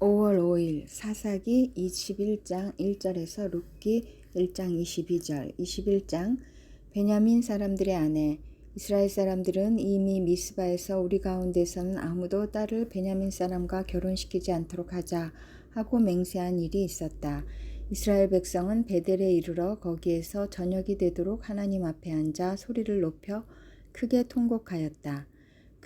5월 5일 사사기 21장 1절에서 룻기 1장 22절 21장 베냐민 사람들의 아내 이스라엘 사람들은 이미 미스바에서 우리 가운데서는 아무도 딸을 베냐민 사람과 결혼시키지 않도록 하자 하고 맹세한 일이 있었다. 이스라엘 백성은 베델에 이르러 거기에서 저녁이 되도록 하나님 앞에 앉아 소리를 높여 크게 통곡하였다.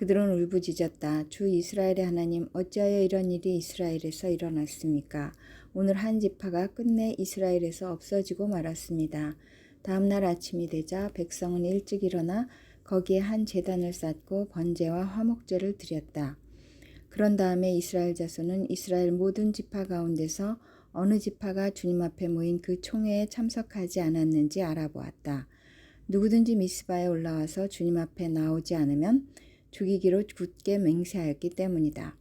그들은 울부짖었다. 주 이스라엘의 하나님, 어찌하여 이런 일이 이스라엘에서 일어났습니까? 오늘 한 지파가 끝내 이스라엘에서 없어지고 말았습니다. 다음 날 아침이 되자 백성은 일찍 일어나 거기에 한 제단을 쌓고 번제와 화목제를 드렸다. 그런 다음에 이스라엘 자손은 이스라엘 모든 지파 가운데서 어느 지파가 주님 앞에 모인 그 총회에 참석하지 않았는지 알아보았다. 누구든지 미스바에 올라와서 주님 앞에 나오지 않으면 죽이기로 굳게 맹세하였기 때문이다.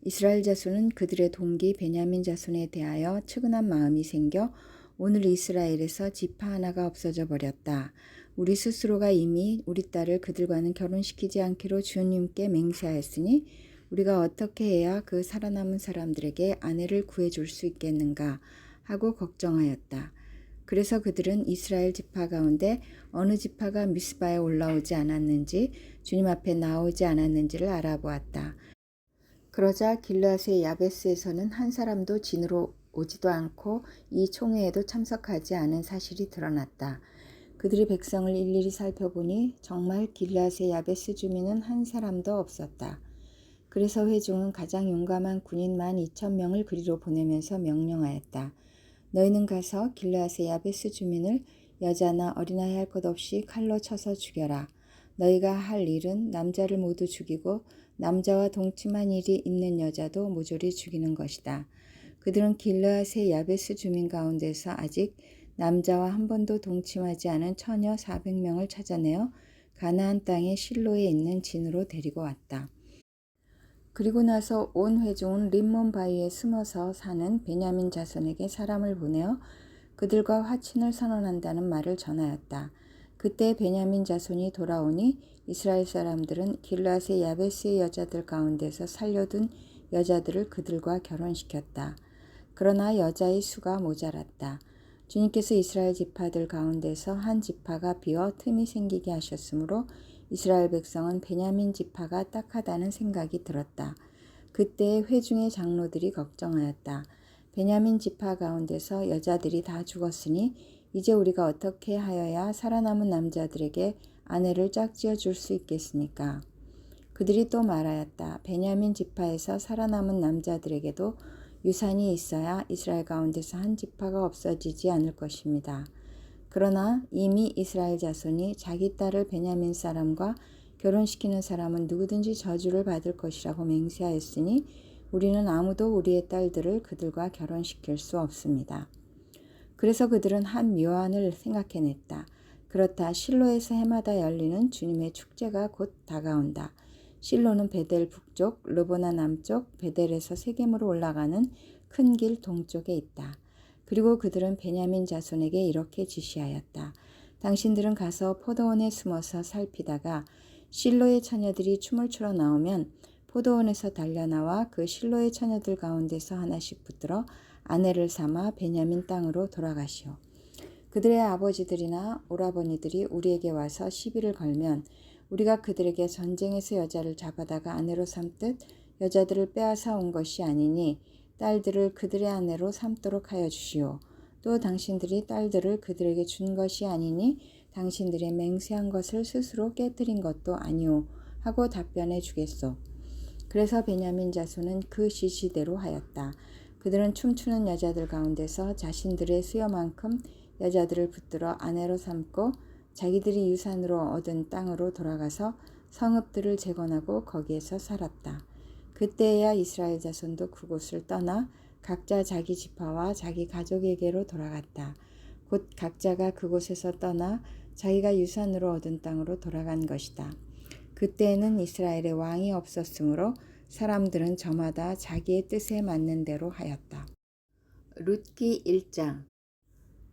이스라엘 자손은 그들의 동기 베냐민 자손에 대하여 측은한 마음이 생겨 오늘 이스라엘에서 지파 하나가 없어져 버렸다. 우리 스스로가 이미 우리 딸을 그들과는 결혼시키지 않기로 주님께 맹세하였으니 우리가 어떻게 해야 그 살아남은 사람들에게 아내를 구해줄 수 있겠는가 하고 걱정하였다. 그래서 그들은 이스라엘 지파 가운데 어느 지파가 미스바에 올라오지 않았는지 주님 앞에 나오지 않았는지를 알아보았다. 그러자 길르앗의 야베스에서는 한 사람도 진으로 오지도 않고 이 총회에도 참석하지 않은 사실이 드러났다. 그들이 백성을 일일이 살펴보니 정말 길르앗의 야베스 주민은 한 사람도 없었다. 그래서 회중은 가장 용감한 군인 12,000명을 그리로 보내면서 명령하였다. 너희는 가서 길르앗의 야베스 주민을 여자나 어린아이 할 것 없이 칼로 쳐서 죽여라. 너희가 할 일은 남자를 모두 죽이고 남자와 동침한 일이 있는 여자도 모조리 죽이는 것이다. 그들은 길르앗의 야베스 주민 가운데서 아직 남자와 한 번도 동침하지 않은 처녀 400명을 찾아내어 가나안 땅의 실로에 있는 진으로 데리고 왔다. 그리고 나서 온 회중은 림몬 바위에 숨어서 사는 베냐민 자손에게 사람을 보내어 그들과 화친을 선언한다는 말을 전하였다. 그때 베냐민 자손이 돌아오니 이스라엘 사람들은 길르앗의 야베스의 여자들 가운데서 살려둔 여자들을 그들과 결혼시켰다. 그러나 여자의 수가 모자랐다. 주님께서 이스라엘 지파들 가운데서 한 지파가 비어 틈이 생기게 하셨으므로 이스라엘 백성은 베냐민 지파가 딱하다는 생각이 들었다. 그때 회중의 장로들이 걱정하였다. 베냐민 지파 가운데서 여자들이 다 죽었으니 이제 우리가 어떻게 하여야 살아남은 남자들에게 아내를 짝지어 줄 수 있겠습니까? 그들이 또 말하였다. 베냐민 지파에서 살아남은 남자들에게도 유산이 있어야 이스라엘 가운데서 한 지파가 없어지지 않을 것입니다. 그러나 이미 이스라엘 자손이 자기 딸을 베냐민 사람과 결혼시키는 사람은 누구든지 저주를 받을 것이라고 맹세하였으니 우리는 아무도 우리의 딸들을 그들과 결혼시킬 수 없습니다. 그래서 그들은 한 묘안을 생각해냈다. 그렇다. 실로에서 해마다 열리는 주님의 축제가 곧 다가온다. 실로는 베델 북쪽, 르보나 남쪽, 베델에서 세겜으로 올라가는 큰 길 동쪽에 있다. 그리고 그들은 베냐민 자손에게 이렇게 지시하였다. 당신들은 가서 포도원에 숨어서 살피다가 실로의 처녀들이 춤을 추러 나오면 포도원에서 달려나와 그 실로의 처녀들 가운데서 하나씩 붙들어 아내를 삼아 베냐민 땅으로 돌아가시오. 그들의 아버지들이나 오라버니들이 우리에게 와서 시비를 걸면 우리가 그들에게 전쟁에서 여자를 잡아다가 아내로 삼듯 여자들을 빼앗아 온 것이 아니니 딸들을 그들의 아내로 삼도록 하여 주시오. 또 당신들이 딸들을 그들에게 준 것이 아니니 당신들의 맹세한 것을 스스로 깨뜨린 것도 아니오 하고 답변해 주겠소. 그래서 베냐민 자손은 그 지시대로 하였다. 그들은 춤추는 여자들 가운데서 자신들의 수요만큼 여자들을 붙들어 아내로 삼고 자기들이 유산으로 얻은 땅으로 돌아가서 성읍들을 재건하고 거기에서 살았다. 그때야 이스라엘 자손도 그곳을 떠나 각자 자기 지파와 자기 가족에게로 돌아갔다. 곧 각자가 그곳에서 떠나 자기가 유산으로 얻은 땅으로 돌아간 것이다. 그때에는 이스라엘의 왕이 없었으므로 사람들은 저마다 자기의 뜻에 맞는 대로 하였다. 룻기 1장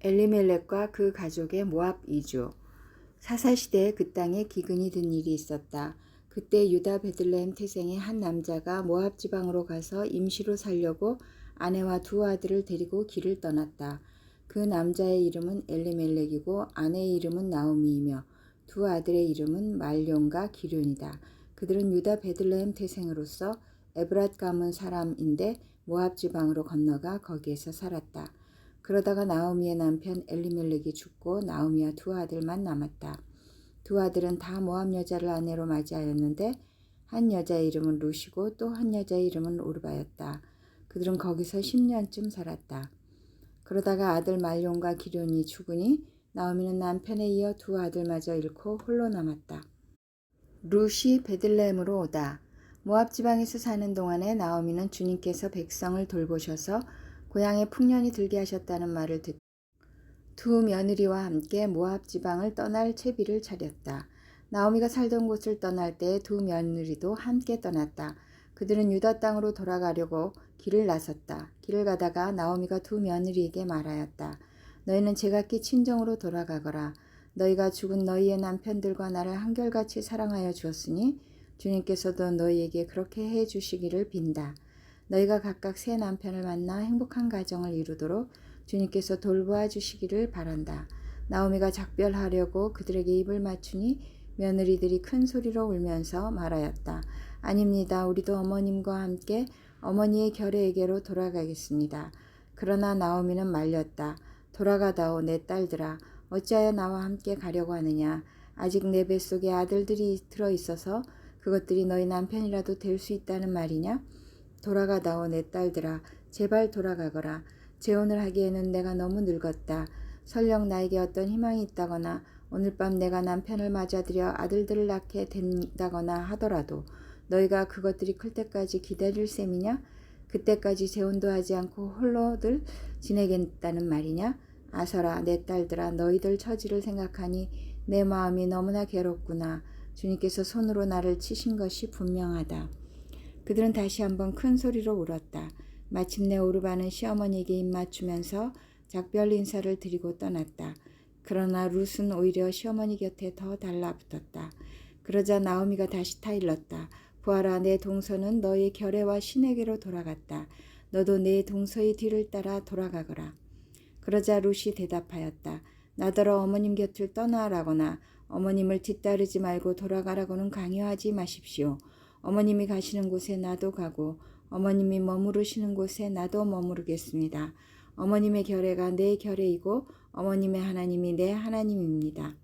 엘리멜렉과 그 가족의 모압 이주. 사사시대에 그 땅에 기근이 든 일이 있었다. 그때 유다 베들레헴 태생의 한 남자가 모압 지방으로 가서 임시로 살려고 아내와 두 아들을 데리고 길을 떠났다. 그 남자의 이름은 엘리멜렉이고 아내의 이름은 나오미이며 두 아들의 이름은 말론과 기륜이다. 그들은 유다 베들레헴 태생으로서 에브랏 가문 사람인데 모압 지방으로 건너가 거기에서 살았다. 그러다가 나오미의 남편 엘리멜렉이 죽고 나오미와 두 아들만 남았다. 두 아들은 다 모압 여자를 아내로 맞이하였는데 한 여자의 이름은 룻이고 또 한 여자의 이름은 오르바였다. 그들은 거기서 10년쯤 살았다. 그러다가 아들 말론과 기륜이 죽으니 나오미는 남편에 이어 두 아들마저 잃고 홀로 남았다. 룻이 베들레헴으로 오다. 모압 지방에서 사는 동안에 나오미는 주님께서 백성을 돌보셔서 고향에 풍년이 들게 하셨다는 말을 듣고 두 며느리와 함께 모압 지방을 떠날 채비를 차렸다. 나오미가 살던 곳을 떠날 때 두 며느리도 함께 떠났다. 그들은 유다 땅으로 돌아가려고 길을 나섰다. 길을 가다가 나오미가 두 며느리에게 말하였다. 너희는 제각기 친정으로 돌아가거라. 너희가 죽은 너희의 남편들과 나를 한결같이 사랑하여 주었으니 주님께서도 너희에게 그렇게 해 주시기를 빈다. 너희가 각각 새 남편을 만나 행복한 가정을 이루도록 주님께서 돌보아 주시기를 바란다. 나오미가 작별하려고 그들에게 입을 맞추니 며느리들이 큰 소리로 울면서 말하였다. 아닙니다. 우리도 어머님과 함께 어머니의 결애에게로 돌아가겠습니다. 그러나 나오미는 말렸다. 돌아가다오 내 딸들아. 어찌하여 나와 함께 가려고 하느냐. 아직 내 뱃속에 아들들이 들어있어서 그것들이 너희 남편이라도 될 수 있다는 말이냐. 돌아가다오 내 딸들아. 제발 돌아가거라. 재혼을 하기에는 내가 너무 늙었다. 설령 나에게 어떤 희망이 있다거나 오늘 밤 내가 남편을 맞아들여 아들들을 낳게 된다거나 하더라도 너희가 그것들이 클 때까지 기다릴 셈이냐? 그때까지 재혼도 하지 않고 홀로들 지내겠다는 말이냐? 아서라 내 딸들아 너희들 처지를 생각하니 내 마음이 너무나 괴롭구나. 주님께서 손으로 나를 치신 것이 분명하다. 그들은 다시 한번 큰 소리로 울었다. 마침내 오르바는 시어머니에게 입맞추면서 작별 인사를 드리고 떠났다. 그러나 룻은 오히려 시어머니 곁에 더 달라붙었다. 그러자 나오미가 다시 타일렀다. 보아라 내 동서는 너의 결애와 신에게로 돌아갔다. 너도 내 동서의 뒤를 따라 돌아가거라. 그러자 룻이 대답하였다. 나더러 어머님 곁을 떠나라거나 어머님을 뒤따르지 말고 돌아가라고는 강요하지 마십시오. 어머님이 가시는 곳에 나도 가고 어머님이 머무르시는 곳에 나도 머무르겠습니다. 어머님의 결애가 내 결애이고 어머님의 하나님이 내 하나님입니다.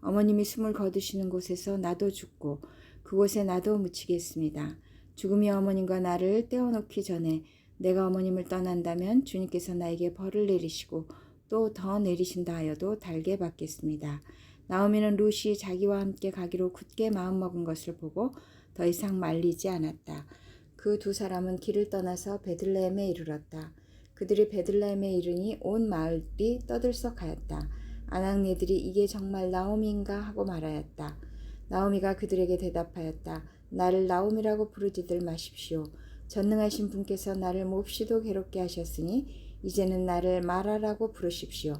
어머님이 숨을 거두시는 곳에서 나도 죽고 그곳에 나도 묻히겠습니다. 죽음이 어머님과 나를 떼어놓기 전에 내가 어머님을 떠난다면 주님께서 나에게 벌을 내리시고 또 더 내리신다 하여도 달게 받겠습니다. 나오미는 룻이 자기와 함께 가기로 굳게 마음먹은 것을 보고 더 이상 말리지 않았다. 그 두 사람은 길을 떠나서 베들레헴에 이르렀다. 그들이 베들레헴에 이르니 온 마을이 떠들썩하였다. 아낙네들이 이게 정말 나오미인가 하고 말하였다. 나오미가 그들에게 대답하였다. 나를 나오미라고 부르지들 마십시오. 전능하신 분께서 나를 몹시도 괴롭게 하셨으니 이제는 나를 마라라고 부르십시오.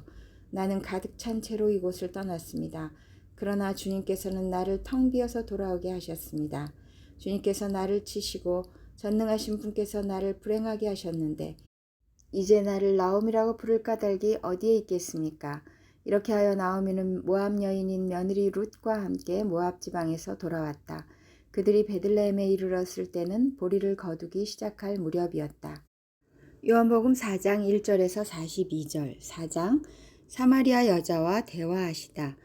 나는 가득 찬 채로 이곳을 떠났습니다. 그러나 주님께서는 나를 텅 비어서 돌아오게 하셨습니다. 주님께서 나를 치시고 전능하신 분께서 나를 불행하게 하셨는데 이제 나를 나오미라고 부를 까닭이 어디에 있겠습니까? 이렇게 하여 나오미는 모압 여인인 며느리 룻과 함께 모압 지방에서 돌아왔다. 그들이 베들레헴에 이르렀을 때는 보리를 거두기 시작할 무렵이었다. 요한복음 4장 1절에서 42절 4장 사마리아 여자와 대화하시다.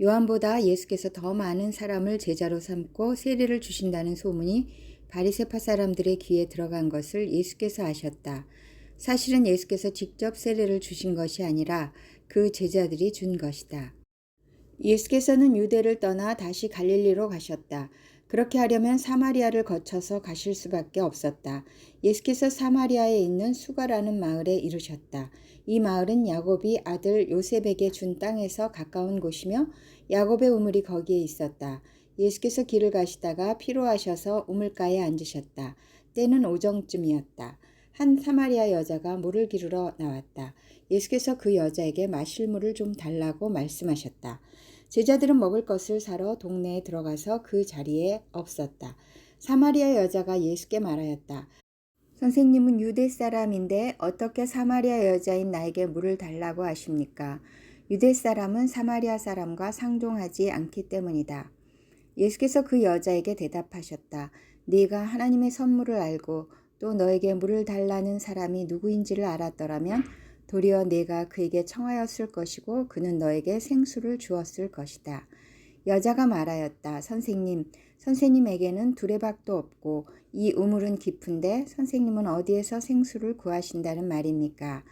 요한보다 예수께서 더 많은 사람을 제자로 삼고 세례를 주신다는 소문이 바리새파 사람들의 귀에 들어간 것을 예수께서 아셨다. 사실은 예수께서 직접 세례를 주신 것이 아니라 그 제자들이 준 것이다. 예수께서는 유대를 떠나 다시 갈릴리로 가셨다. 그렇게 하려면 사마리아를 거쳐서 가실 수밖에 없었다. 예수께서 사마리아에 있는 수가라는 마을에 이르셨다. 이 마을은 야곱이 아들 요셉에게 준 땅에서 가까운 곳이며 야곱의 우물이 거기에 있었다. 예수께서 길을 가시다가 피로하셔서 우물가에 앉으셨다. 때는 오정쯤이었다. 한 사마리아 여자가 물을 기르러 나왔다. 예수께서 그 여자에게 마실 물을 좀 달라고 말씀하셨다. 제자들은 먹을 것을 사러 동네에 들어가서 그 자리에 없었다. 사마리아 여자가 예수께 말하였다. 선생님은 유대 사람인데 어떻게 사마리아 여자인 나에게 물을 달라고 하십니까? 유대 사람은 사마리아 사람과 상종하지 않기 때문이다. 예수께서 그 여자에게 대답하셨다. 네가 하나님의 선물을 알고 또 너에게 물을 달라는 사람이 누구인지를 알았더라면 도리어 네가 그에게 청하였을 것이고 그는 너에게 생수를 주었을 것이다. 여자가 말하였다. 선생님에게는 두레박도 없고 이 우물은 깊은데 선생님은 어디에서 생수를 구하신다는 말입니까?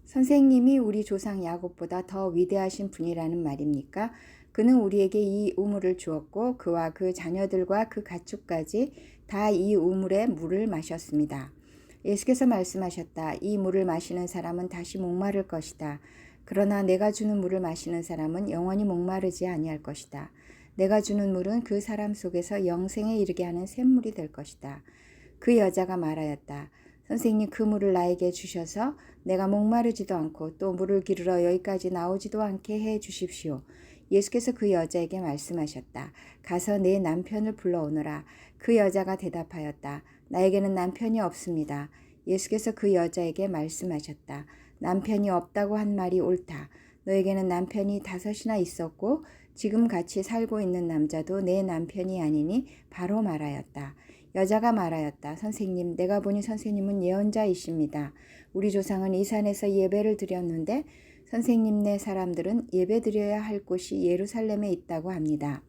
선생님이 우리 조상 야곱보다 더 위대하신 분이라는 말입니까? 그는 우리에게 이 우물을 주었고 그와 그 자녀들과 그 가축까지 다 이 우물의 물을 마셨습니다. 예수께서 말씀하셨다. 이 물을 마시는 사람은 다시 목마를 것이다. 그러나 내가 주는 물을 마시는 사람은 영원히 목마르지 아니할 것이다. 내가 주는 물은 그 사람 속에서 영생에 이르게 하는 샘물이 될 것이다. 그 여자가 말하였다. 선생님, 그 물을 나에게 주셔서 내가 목마르지도 않고 또 물을 기르러 여기까지 나오지도 않게 해 주십시오. 예수께서 그 여자에게 말씀하셨다. 가서 내 남편을 불러오너라. 그 여자가 대답하였다. 나에게는 남편이 없습니다. 예수께서 그 여자에게 말씀하셨다. 남편이 없다고 한 말이 옳다. 너에게는 남편이 5이나 있었고 지금 같이 살고 있는 남자도 내 남편이 아니니 바로 말하였다. 여자가 말하였다. 선생님, 내가 보니 선생님은 예언자이십니다. 우리 조상은 이 산에서 예배를 드렸는데 선생님네 사람들은 예배 드려야 할 곳이 예루살렘에 있다고 합니다.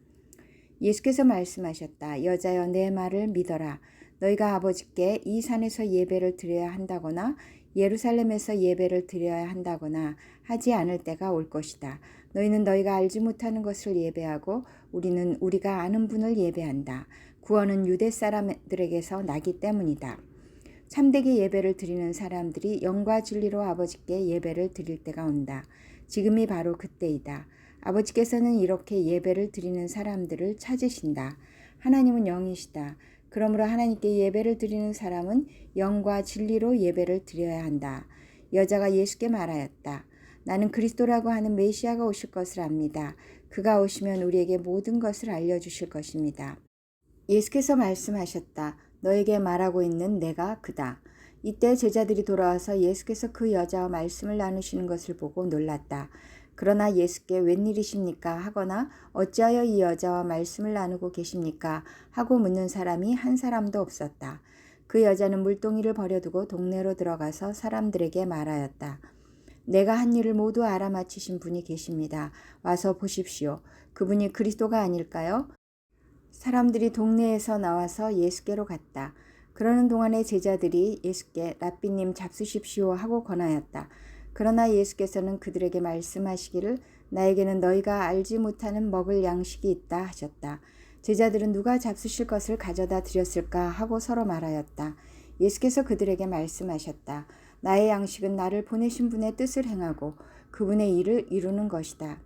예수께서 말씀하셨다. 여자여, 내 말을 믿어라. 너희가 아버지께 이 산에서 예배를 드려야 한다거나 예루살렘에서 예배를 드려야 한다거나 하지 않을 때가 올 것이다. 너희는 너희가 알지 못하는 것을 예배하고 우리는 우리가 아는 분을 예배한다. 구원은 유대 사람들에게서 나기 때문이다. 참되게 예배를 드리는 사람들이 영과 진리로 아버지께 예배를 드릴 때가 온다. 지금이 바로 그때이다. 아버지께서는 이렇게 예배를 드리는 사람들을 찾으신다. 하나님은 영이시다. 그러므로 하나님께 예배를 드리는 사람은 영과 진리로 예배를 드려야 한다. 여자가 예수께 말하였다. 나는 그리스도라고 하는 메시아가 오실 것을 압니다. 그가 오시면 우리에게 모든 것을 알려주실 것입니다. 예수께서 말씀하셨다. 너에게 말하고 있는 내가 그다. 이때 제자들이 돌아와서 예수께서 그 여자와 말씀을 나누시는 것을 보고 놀랐다. 그러나 예수께 웬일이십니까? 하거나 어찌하여 이 여자와 말씀을 나누고 계십니까? 하고 묻는 사람이 한 사람도 없었다. 그 여자는 물동이를 버려두고 동네로 들어가서 사람들에게 말하였다. 내가 한 일을 모두 알아맞히신 분이 계십니다. 와서 보십시오. 그분이 그리스도가 아닐까요? 사람들이 동네에서 나와서 예수께로 갔다. 그러는 동안에 제자들이 예수께 랍비님 잡수십시오 하고 권하였다. 그러나 예수께서는 그들에게 말씀하시기를 나에게는 너희가 알지 못하는 먹을 양식이 있다 하셨다. 제자들은 누가 잡수실 것을 가져다 드렸을까 하고 서로 말하였다. 예수께서 그들에게 말씀하셨다. 나의 양식은 나를 보내신 분의 뜻을 행하고 그분의 일을 이루는 것이다.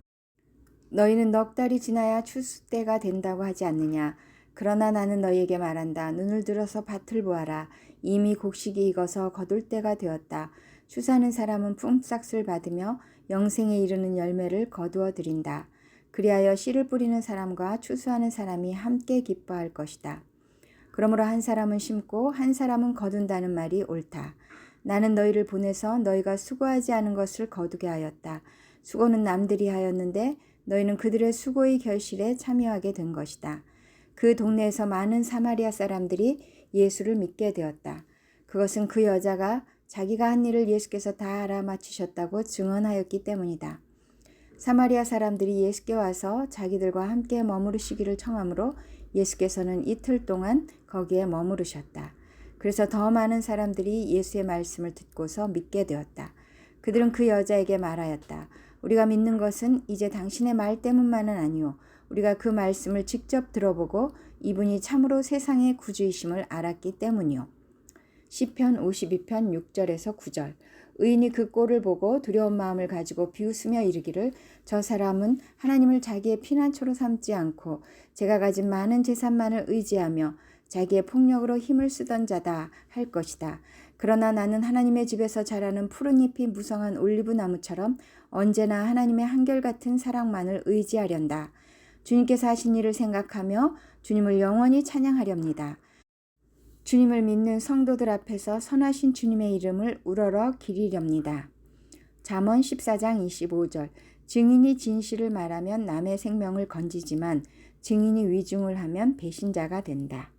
너희는 넉 달이 지나야 추수 때가 된다고 하지 않느냐. 그러나 나는 너희에게 말한다. 눈을 들어서 밭을 보아라. 이미 곡식이 익어서 거둘 때가 되었다. 추수하는 사람은 품삯을 받으며 영생에 이르는 열매를 거두어 드린다. 그리하여 씨를 뿌리는 사람과 추수하는 사람이 함께 기뻐할 것이다. 그러므로 한 사람은 심고 한 사람은 거둔다는 말이 옳다. 나는 너희를 보내서 너희가 수고하지 않은 것을 거두게 하였다. 수고는 남들이 하였는데 너희는 그들의 수고의 결실에 참여하게 된 것이다. 그 동네에서 많은 사마리아 사람들이 예수를 믿게 되었다. 그것은 그 여자가 자기가 한 일을 예수께서 다 알아맞히셨다고 증언하였기 때문이다. 사마리아 사람들이 예수께 와서 자기들과 함께 머무르시기를 청하므로 예수께서는 이틀 동안 거기에 머무르셨다. 그래서 더 많은 사람들이 예수의 말씀을 듣고서 믿게 되었다. 그들은 그 여자에게 말하였다. 우리가 믿는 것은 이제 당신의 말 때문만은 아니오. 우리가 그 말씀을 직접 들어보고 이분이 참으로 세상의 구주이심을 알았기 때문이오. 시편 52편 6절에서 9절. 의인이 그 꼴을 보고 두려운 마음을 가지고 비웃으며 이르기를 저 사람은 하나님을 자기의 피난처로 삼지 않고 제가 가진 많은 재산만을 의지하며 자기의 폭력으로 힘을 쓰던 자다 할 것이다. 그러나 나는 하나님의 집에서 자라는 푸른 잎이 무성한 올리브 나무처럼 언제나 하나님의 한결같은 사랑만을 의지하련다. 주님께서 하신 일을 생각하며 주님을 영원히 찬양하렵니다. 주님을 믿는 성도들 앞에서 선하신 주님의 이름을 우러러 기리렵니다. 잠언 14장 25절. 증인이 진실을 말하면 남의 생명을 건지지만 증인이 위중을 하면 배신자가 된다.